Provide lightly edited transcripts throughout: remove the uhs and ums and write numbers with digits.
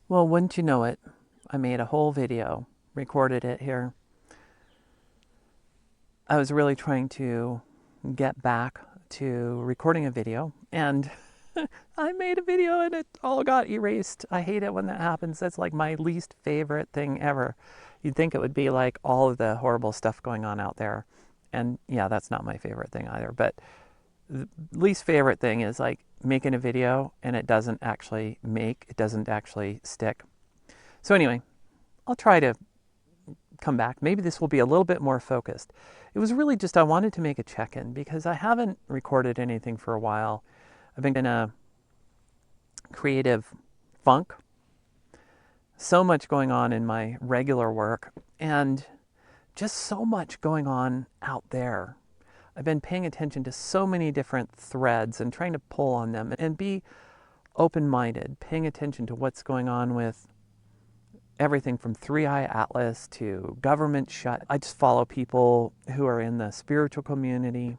Well, wouldn't you know it, I made a whole video, recorded it here. I was really trying to get back to recording a video, and I made a video and it all got erased. I hate it when that happens. That's like my least favorite thing ever. You'd think it would be like all of the horrible stuff going on out there. And yeah, that's not my favorite thing either. But the least favorite thing is like making a video and it doesn't actually stick. So anyway, I'll try to come back. Maybe this will be a little bit more focused. It was really just I wanted to make a check-in because I haven't recorded anything for a while. I've been in a creative funk. So much going on in my regular work and just so much going on out there. I've been paying attention to so many different threads and trying to pull on them and be open-minded, paying attention to what's going on with everything from Three-Eye Atlas to government shut. I just follow people who are in the spiritual community.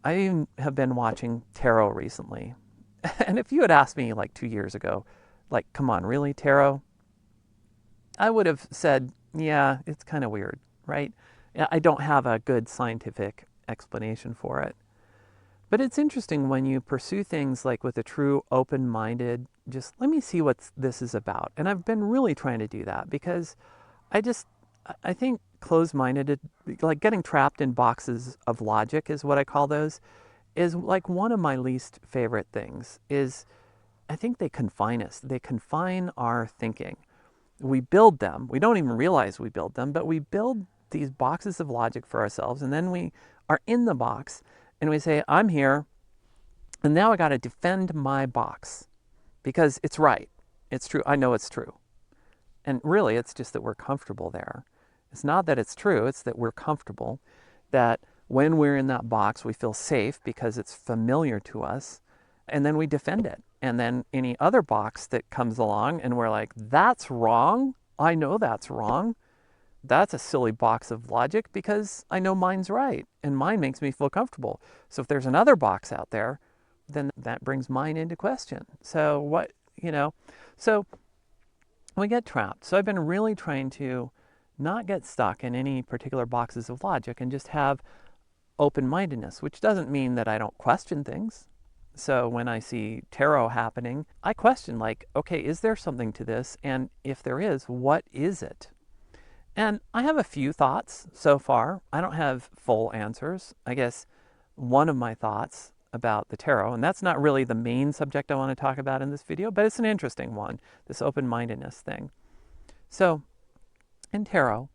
I even have been watching tarot recently. And if you had asked me like 2 years ago, like, come on, really, tarot? I would have said, yeah, it's kind of weird, right? I don't have a good scientific explanation for it. But it's interesting when you pursue things like with a true open-minded, just let me see what this is about. And I've been really trying to do that because I think closed-minded, like getting trapped in boxes of logic is what I call those, is like one of my least favorite things is I think they confine us. They confine our thinking. We build them. We don't even realize we build them, but we build these boxes of logic for ourselves. And then we are in the box and we say, I'm here. And now I got to defend my box because it's right. It's true. I know it's true. And really, it's just that we're comfortable there. It's not that it's true. It's that we're comfortable, that when we're in that box, we feel safe because it's familiar to us. And then we defend it. And then any other box that comes along and we're like, that's wrong. I know that's wrong. That's a silly box of logic because I know mine's right and mine makes me feel comfortable. So if there's another box out there, then that brings mine into question. So so we get trapped. So I've been really trying to not get stuck in any particular boxes of logic and just have open-mindedness, which doesn't mean that I don't question things. So when I see tarot happening, I question like, okay, is there something to this? And if there is, what is it? And I have a few thoughts so far. I don't have full answers. I guess one of my thoughts about the tarot, and that's not really the main subject I want to talk about in this video, but it's an interesting one, this open-mindedness thing. So in tarot,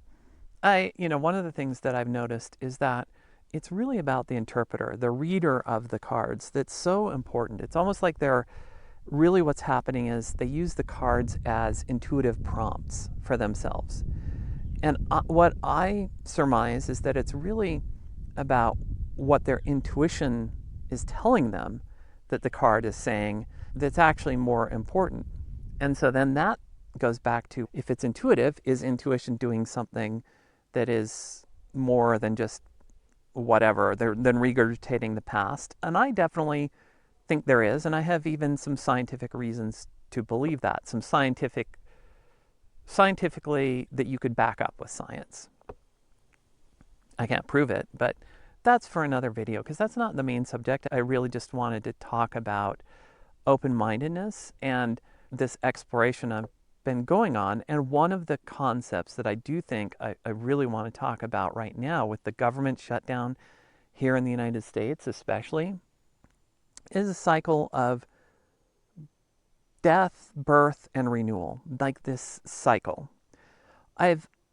one of the things that I've noticed is that it's really about the interpreter, the reader of the cards, that's so important. It's almost like really what's happening is they use the cards as intuitive prompts for themselves. And what I surmise is that it's really about what their intuition is telling them that the card is saying that's actually more important. And so then that goes back to, if it's intuitive, is intuition doing something that is more than just whatever, than regurgitating the past? And I definitely think there is, and I have even some scientific reasons to believe that, some scientifically that you could back up with science. I can't prove it, but that's for another video because that's not the main subject. I really just wanted to talk about open-mindedness and this exploration I've been going on. And one of the concepts that I do think I really want to talk about right now with the government shutdown here in the United States especially is a cycle of death, birth, and renewal, like this cycle.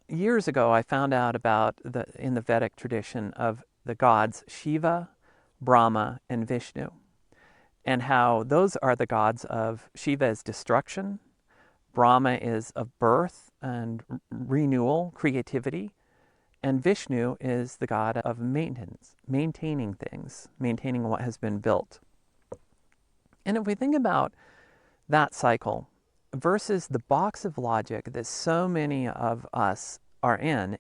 Years ago, I found out about in the Vedic tradition of the gods Shiva, Brahma, and Vishnu, and how those are the gods of Shiva is destruction, Brahma is of birth and renewal, creativity, and Vishnu is the god of maintenance, maintaining things, maintaining what has been built. And if we think about that cycle versus the box of logic that so many of us are in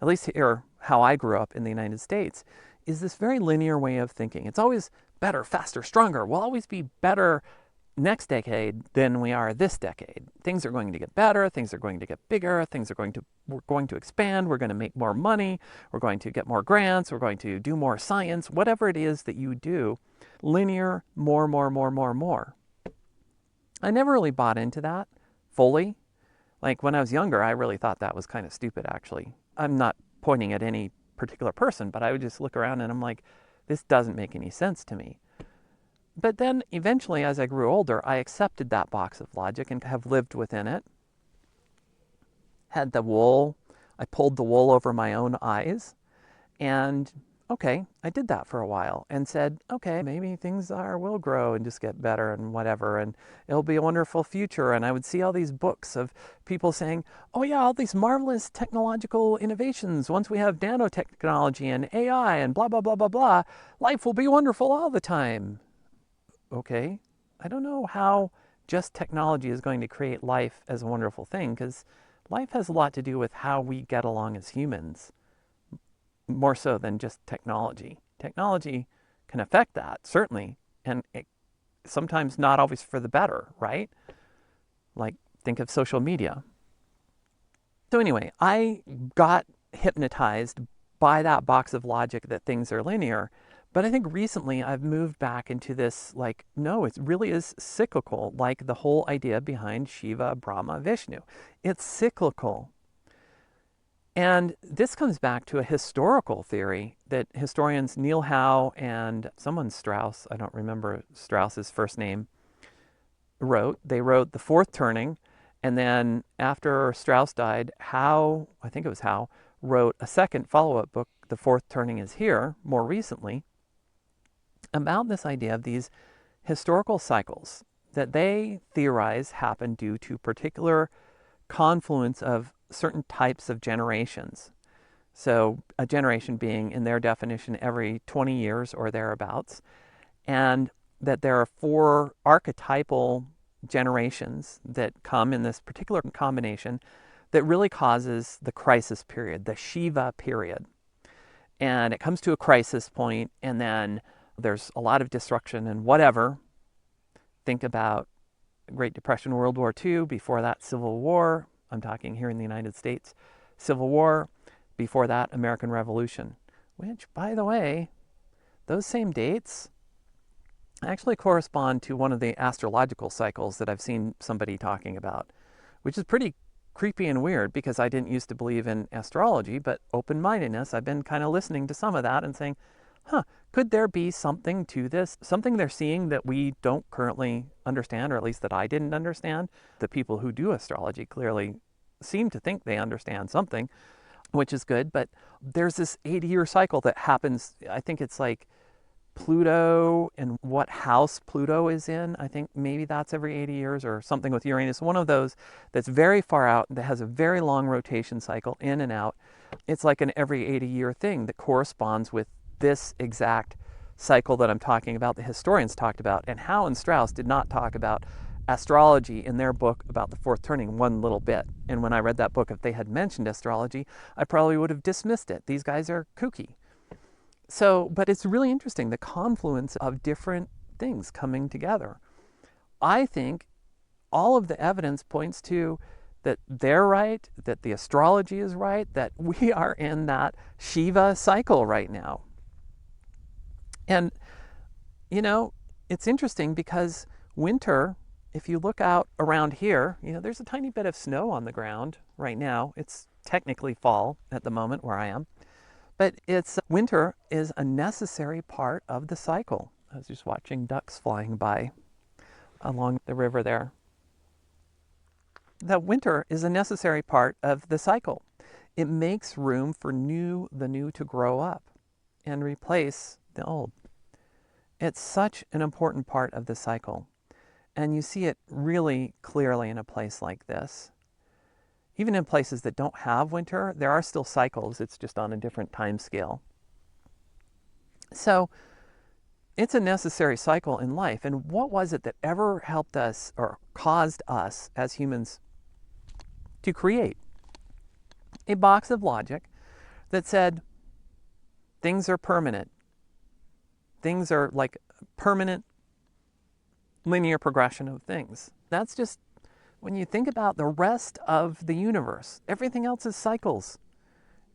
at least here, how I grew up in the United States, is this very linear way of thinking. It's always better, faster, stronger. We'll always be better, next decade than we are this decade. Things are going to get better, things are going to get bigger, we're going to expand, we're going to make more money, we're going to get more grants, we're going to do more science, whatever it is that you do, linear, more. I never really bought into that fully. Like when I was younger, I really thought that was kind of stupid, actually. I'm not pointing at any particular person, but I would just look around and I'm like, this doesn't make any sense to me. But then eventually, as I grew older, I accepted that box of logic and have lived within it. I pulled the wool over my own eyes. And okay, I did that for a while and said, okay, maybe things will grow and just get better and whatever, and it'll be a wonderful future. And I would see all these books of people saying, oh yeah, all these marvelous technological innovations. Once we have nanotechnology and AI and blah, blah, blah, blah, blah, life will be wonderful all the time. Okay, I don't know how just technology is going to create life as a wonderful thing, because life has a lot to do with how we get along as humans, more so than just technology. Technology can affect that, certainly, and sometimes not always for the better, right? Like, think of social media. So anyway, I got hypnotized by that box of logic that things are linear. But I think recently I've moved back into this, like, no, it really is cyclical, like the whole idea behind Shiva, Brahma, Vishnu. It's cyclical. And this comes back to a historical theory that historians Neil Howe and someone Strauss, I don't remember Strauss's first name, wrote. They wrote The Fourth Turning, and then after Strauss died, Howe, I think it was Howe, wrote a second follow-up book, The Fourth Turning is Here, more recently, about this idea of these historical cycles that they theorize happen due to particular confluence of certain types of generations. So a generation being, in their definition, every 20 years or thereabouts, and that there are 4 archetypal generations that come in this particular combination that really causes the crisis period, the Shiva period. And it comes to a crisis point, and then there's a lot of destruction and whatever. Think about Great Depression, World War II, before that Civil War. I'm talking here in the United States. Civil War, before that American Revolution, which, by the way, those same dates actually correspond to one of the astrological cycles that I've seen somebody talking about, which is pretty creepy and weird because I didn't used to believe in astrology, but open-mindedness, I've been kind of listening to some of that and saying, could there be something to this? Something they're seeing that we don't currently understand, or at least that I didn't understand? The people who do astrology clearly seem to think they understand something, which is good. But there's this 80-year cycle that happens. I think it's like Pluto and what house Pluto is in. I think maybe that's every 80 years or something with Uranus. One of those that's very far out, that has a very long rotation cycle in and out. It's like an every 80-year thing that corresponds with this exact cycle that I'm talking about, the historians talked about. And Howe and Strauss did not talk about astrology in their book about the fourth turning one little bit. And when I read that book, if they had mentioned astrology, I probably would have dismissed it. These guys are kooky. So, but it's really interesting, the confluence of different things coming together. I think all of the evidence points to that they're right, that the astrology is right, that we are in that Shiva cycle right now. And, you know, it's interesting because winter, if you look out around here, you know, there's a tiny bit of snow on the ground right now. It's technically fall at the moment where I am. But winter is a necessary part of the cycle. I was just watching ducks flying by along the river there. That winter is a necessary part of the cycle. It makes room for the new to grow up and replace the old. It's such an important part of the cycle. And you see it really clearly in a place like this. Even in places that don't have winter, there are still cycles. It's just on a different time scale. So it's a necessary cycle in life. And what was it that ever helped us or caused us as humans to create a box of logic that said things are permanent? Things are like permanent linear progression of things. That's just, when you think about the rest of the universe, everything else is cycles.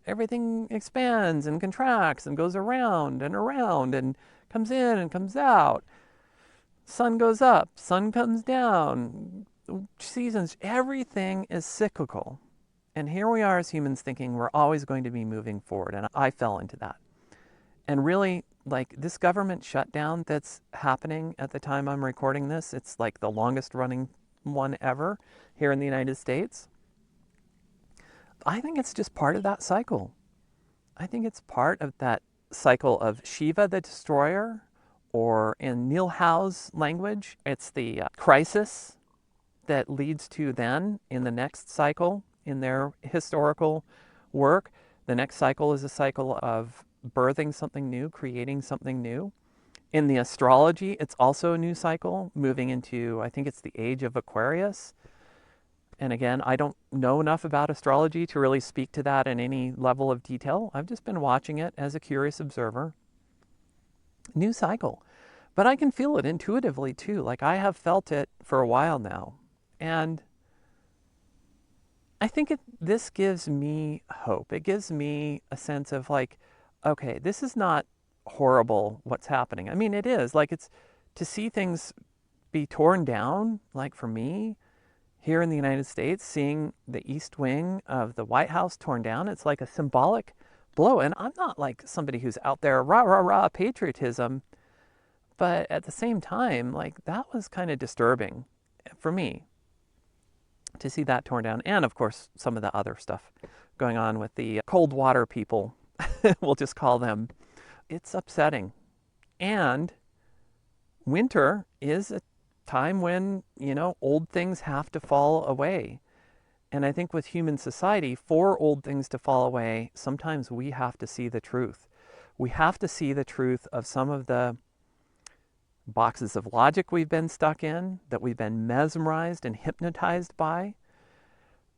Everything expands and contracts and goes around and comes in and comes out. Sun goes up, sun comes down, seasons, everything is cyclical. And here we are as humans thinking we're always going to be moving forward. And I fell into that. And really, like, this government shutdown that's happening at the time I'm recording this, it's like the longest running one ever here in the United States. I think it's just part of that cycle. I think it's part of that cycle of Shiva the destroyer, or in Neil Howe's language, it's the crisis that leads to then, in the next cycle, in their historical work, the next cycle is a cycle of birthing something new, creating something new. In the astrology, it's also a new cycle, moving into, I think it's the age of Aquarius. And again, I don't know enough about astrology to really speak to that in any level of detail. I've just been watching it as a curious observer. New cycle. But I can feel it intuitively too. Like, I have felt it for a while now. And I think this gives me hope. It gives me a sense of like, okay, this is not horrible what's happening. I mean, it is. Like, it's to see things be torn down, like for me, here in the United States, seeing the East Wing of the White House torn down, it's like a symbolic blow. And I'm not like somebody who's out there, rah, rah, rah, patriotism. But at the same time, like, that was kind of disturbing for me to see that torn down. And of course, some of the other stuff going on with the cold water people, we'll just call them. It's upsetting. And winter is a time when, old things have to fall away. And I think with human society, for old things to fall away, sometimes we have to see the truth. We have to see the truth of some of the boxes of logic we've been stuck in, that we've been mesmerized and hypnotized by.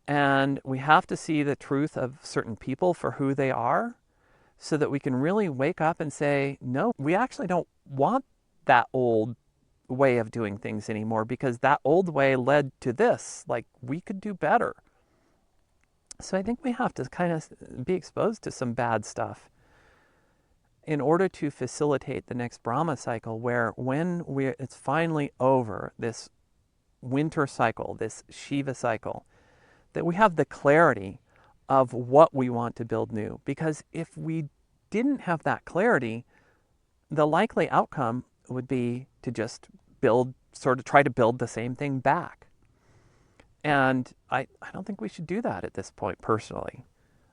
And we have to see the truth of certain people for who they are, so that we can really wake up and say, no, we actually don't want that old way of doing things anymore, because that old way led to this. Like, we could do better. So I think we have to kind of be exposed to some bad stuff in order to facilitate the next Brahma cycle, where when it's finally over, this winter cycle, this Shiva cycle, that we have the clarity of what we want to build new. Because if we didn't have that clarity, the likely outcome would be to just try to build the same thing back. And I don't think we should do that at this point, personally.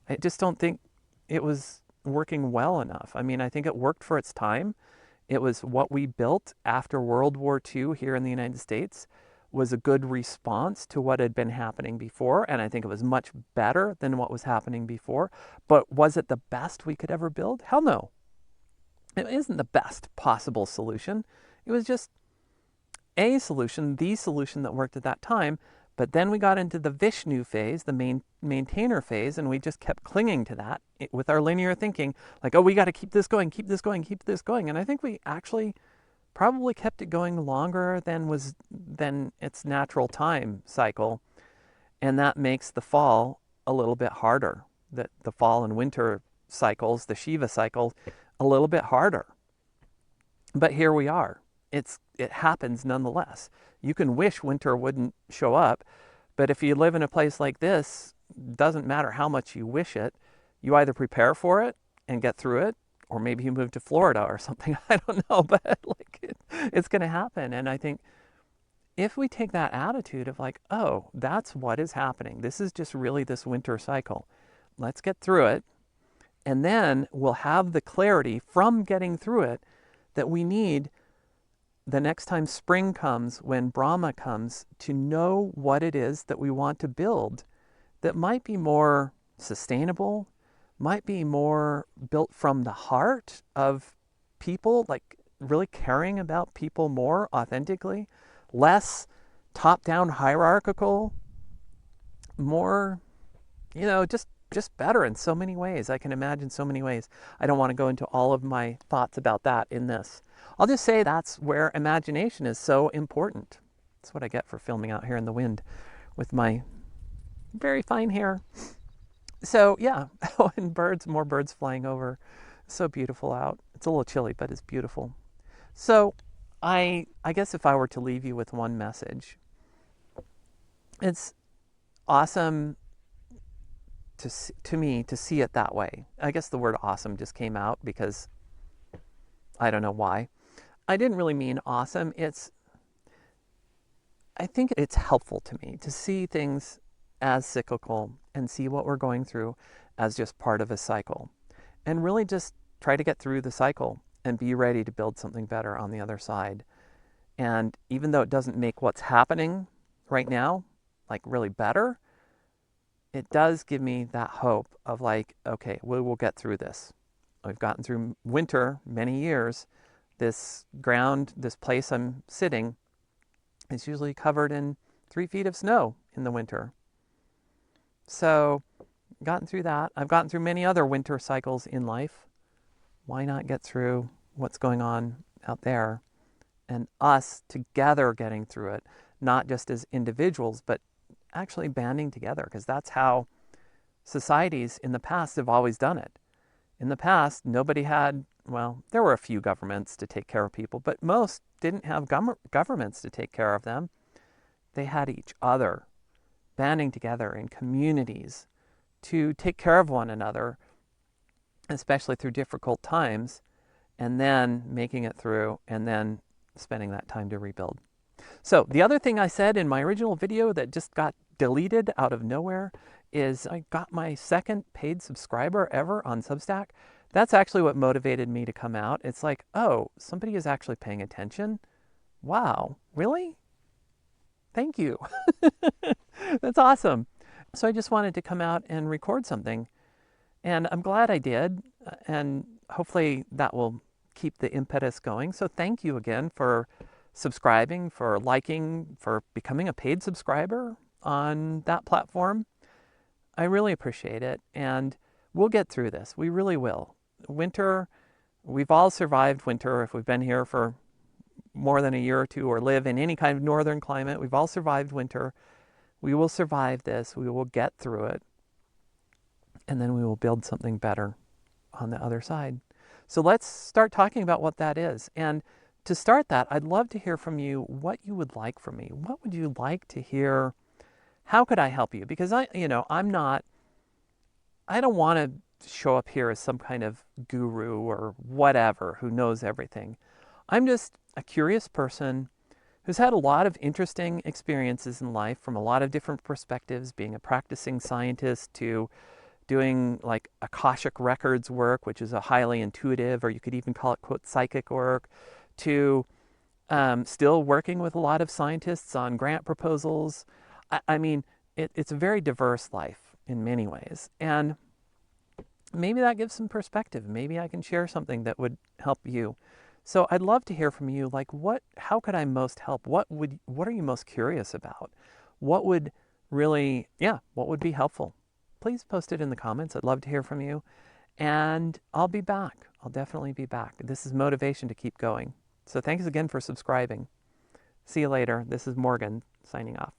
I just don't think it was working well enough. I mean, I think it worked for its time. It was what we built after World War II here in the United States was a good response to what had been happening before. And I think it was much better than what was happening before. But was it the best we could ever build? Hell no. It isn't the best possible solution. It was just a solution, the solution that worked at that time. But then we got into the Vishnu phase, the maintainer phase, and we just kept clinging to that with our linear thinking, like, oh, we got to keep this going, keep this going, keep this going. And I think we actually probably kept it going longer than its natural time cycle. And that makes the fall a little bit harder. The fall and winter cycles, the Shiva cycle, a little bit harder. But here we are. It happens nonetheless. You can wish winter wouldn't show up, but if you live in a place like this, doesn't matter how much you wish it, you either prepare for it and get through it, or maybe you move to Florida or something. I don't know, but it's going to happen. And I think if we take that attitude of like, oh, that's what is happening. This is just really this winter cycle. Let's get through it. And then we'll have the clarity from getting through it that we need the next time spring comes, when Brahma comes, to know what it is that we want to build that might be more sustainable, might be more built from the heart of people, like really caring about people more authentically, less top-down hierarchical, more, just just better in so many ways. I can imagine so many ways. I don't want to go into all of my thoughts about that in this. I'll just say that's where imagination is so important. That's what I get for filming out here in the wind with my very fine hair. So yeah, and birds, more birds flying over. So beautiful out. It's a little chilly, but it's beautiful. So I guess if I were to leave you with one message, it's awesome to me to see it that way. I guess the word awesome just came out because I don't know why. I didn't really mean awesome. I think it's helpful to me to see things as cyclical and see what we're going through as just part of a cycle. And really just try to get through the cycle and be ready to build something better on the other side. And even though it doesn't make what's happening right now like really better, it does give me that hope of like, okay, we will get through this. We've gotten through winter many years. This ground, this place I'm sitting, is usually covered in 3 feet of snow in the winter. So, gotten through that. I've gotten through many other winter cycles in life. Why not get through what's going on out there and us together getting through it, not just as individuals, but actually banding together, because that's how societies in the past have always done it. In the past, nobody had, well, there were a few governments to take care of people, but most didn't have governments to take care of them. They had each other banding together in communities to take care of one another, especially through difficult times, and then making it through, and then spending that time to rebuild. So the other thing I said in my original video that just got deleted out of nowhere is I got my second paid subscriber ever on Substack. That's actually what motivated me to come out. It's like, oh, somebody is actually paying attention. Wow, really? Thank you. That's awesome. So I just wanted to come out and record something. And I'm glad I did. And hopefully that will keep the impetus going. So thank you again for subscribing, for liking, for becoming a paid subscriber on that platform. I really appreciate it. And we'll get through this. We really will. Winter, we've all survived winter if we've been here for more than a year or two or live in any kind of northern climate. We've all survived winter. We will survive this. We will get through it. And then we will build something better on the other side. So let's start talking about what that is. And to start that, I'd love to hear from you what you would like from me. What would you like to hear? How could I help you? Because I don't want to show up here as some kind of guru or whatever who knows everything. I'm just a curious person who's had a lot of interesting experiences in life from a lot of different perspectives, being a practicing scientist to doing like Akashic records work, which is a highly intuitive, or you could even call it, quote, psychic work, to still working with a lot of scientists on grant proposals. I mean, it's a very diverse life in many ways. And maybe that gives some perspective. Maybe I can share something that would help you. So I'd love to hear from you, like how could I most help? What are you most curious about? What would be helpful? Please post it in the comments. I'd love to hear from you. And I'll be back. I'll definitely be back. This is motivation to keep going. So thanks again for subscribing. See you later. This is Morgan signing off.